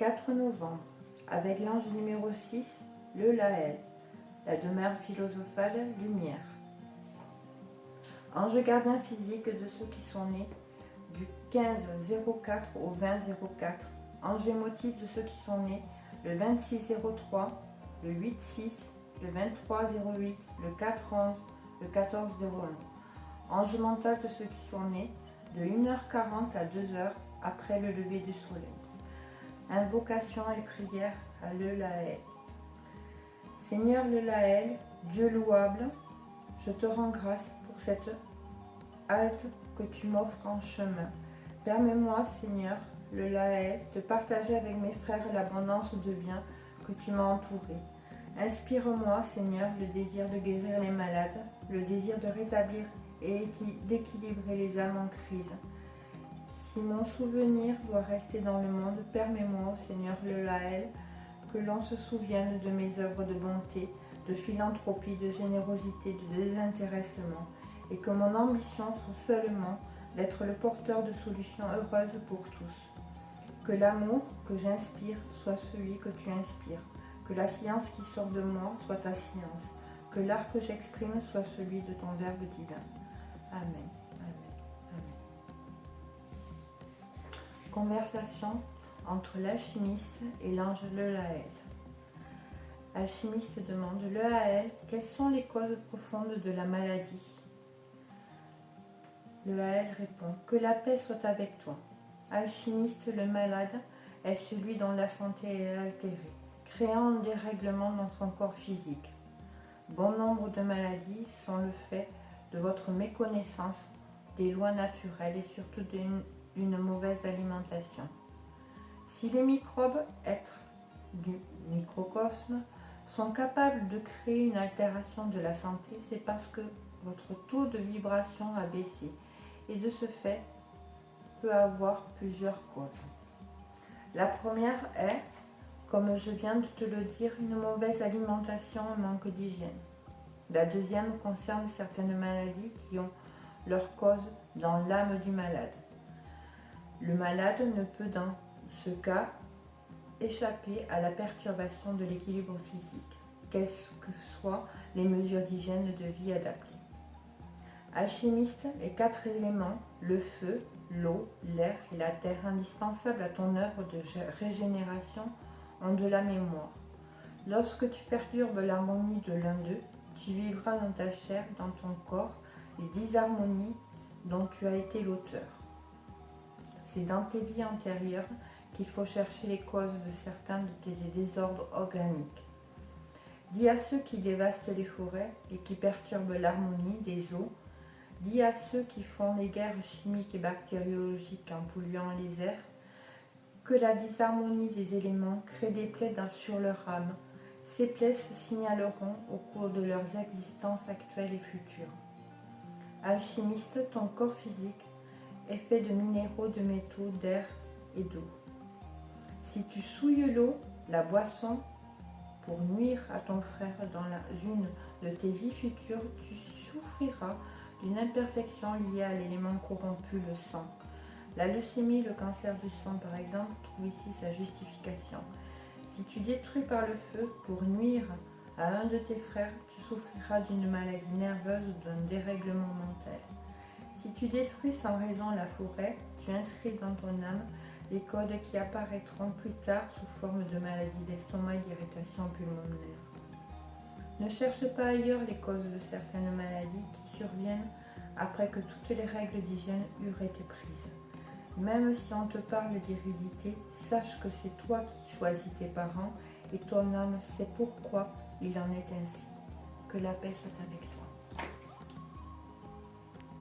4 novembre, avec l'ange numéro 6, le Laël, la demeure philosophale, lumière. Ange gardien physique de ceux qui sont nés du 15-04 au 20-04. Ange émotif de ceux qui sont nés le 26-03, le 8-6, le 23-08, le 4-11, le 14-01. Ange mental de ceux qui sont nés de 1h40 à 2h après le lever du soleil. Invocation et prière à le Laël. Seigneur le Laël, Dieu louable, je te rends grâce pour cette halte que tu m'offres en chemin. Permets-moi, Seigneur, le Laël, de partager avec mes frères l'abondance de biens que tu m'as entouré. Inspire-moi, Seigneur, le désir de guérir les malades, le désir de rétablir et d'équilibrer les âmes en crise. Si mon souvenir doit rester dans le monde, permets-moi, Seigneur le Laël, que l'on se souvienne de mes œuvres de bonté, de philanthropie, de générosité, de désintéressement, et que mon ambition soit seulement d'être le porteur de solutions heureuses pour tous. Que l'amour que j'inspire soit celui que tu inspires, que la science qui sort de moi soit ta science, que l'art que j'exprime soit celui de ton Verbe divin. Amen. Amen. Amen. Conversation entre l'alchimiste et l'ange le Laël. L'alchimiste demande: le Laël, quelles sont les causes profondes de la maladie? Le Laël répond: que la paix soit avec toi. Alchimiste, le malade est celui dont la santé est altérée, créant un dérèglement dans son corps physique. Bon nombre de maladies sont le fait de votre méconnaissance des lois naturelles et surtout d'une mauvaise alimentation. Si les microbes, êtres du microcosme, sont capables de créer une altération de la santé, c'est parce que votre taux de vibration a baissé et de ce fait peut avoir plusieurs causes. La première est, comme je viens de te le dire, une mauvaise alimentation et manque d'hygiène. La deuxième concerne certaines maladies qui ont leur cause dans l'âme du malade. Le malade ne peut dans ce cas échapper à la perturbation de l'équilibre physique, quelles que soient les mesures d'hygiène de vie adaptées. Alchimiste, les 4 éléments, le feu, l'eau, l'air et la terre, indispensables à ton œuvre de régénération, ont de la mémoire. Lorsque tu perturbes l'harmonie de l'un d'eux, tu vivras dans ta chair, dans ton corps, les disharmonies dont tu as été l'auteur. C'est dans tes vies antérieures qu'il faut chercher les causes de certains de tes désordres organiques. Dis à ceux qui dévastent les forêts et qui perturbent l'harmonie des eaux, dis à ceux qui font les guerres chimiques et bactériologiques en polluant les airs, que la disharmonie des éléments crée des plaies sur leur âme. Ces plaies se signaleront au cours de leurs existences actuelles et futures. Alchimiste, ton corps physique est fait de minéraux, de métaux, d'air et d'eau. Si tu souilles l'eau, la boisson, pour nuire à ton frère dans une de tes vies futures, tu souffriras d'une imperfection liée à l'élément corrompu, le sang. La leucémie, le cancer du sang par exemple, trouve ici sa justification. Si tu détruis par le feu pour nuire à un de tes frères, tu souffriras d'une maladie nerveuse ou d'un dérèglement mental. Si tu détruis sans raison la forêt, tu inscris dans ton âme les codes qui apparaîtront plus tard sous forme de maladies d'estomac et d'irritation pulmonaire. Ne cherche pas ailleurs les causes de certaines maladies qui surviennent après que toutes les règles d'hygiène eurent été prises. Même si on te parle d'hérédité, sache que c'est toi qui choisis tes parents et ton âme sait pourquoi il en est ainsi. Que la paix soit avec toi.